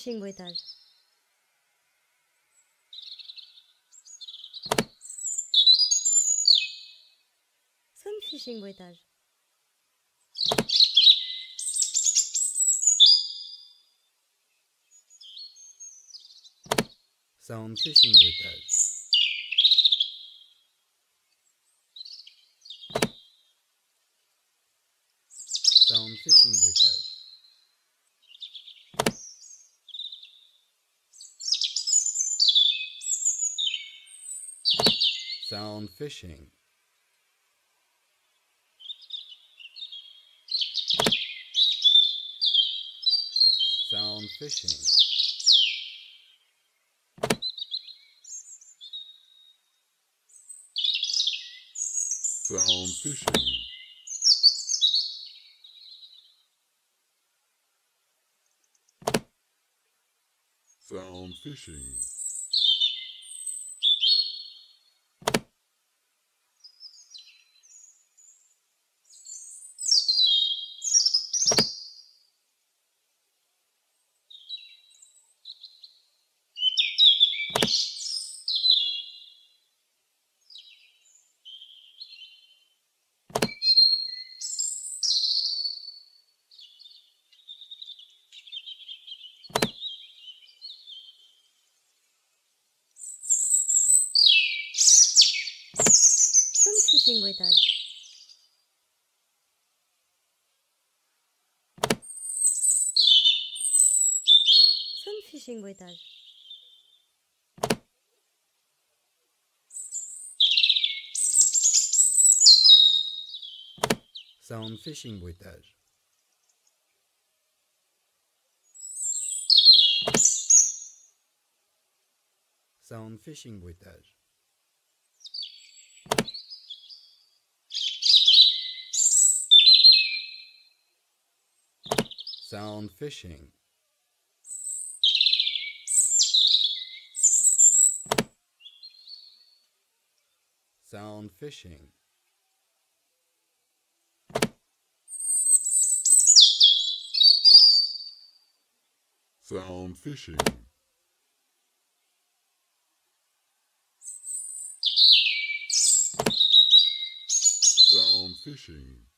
fishing bruitage. Some fishing bruitage. Sound fishing bruitage. Sound fishing bruitage. Sound fishing. Sound fishing. Sound fishing. Sound fishing. Some fishing bruitage. Some fishing bruitage. Sound fishing bruitage. Sound fishing bruitage. Sound fishing. Sound fishing. Sound fishing. Sound fishing.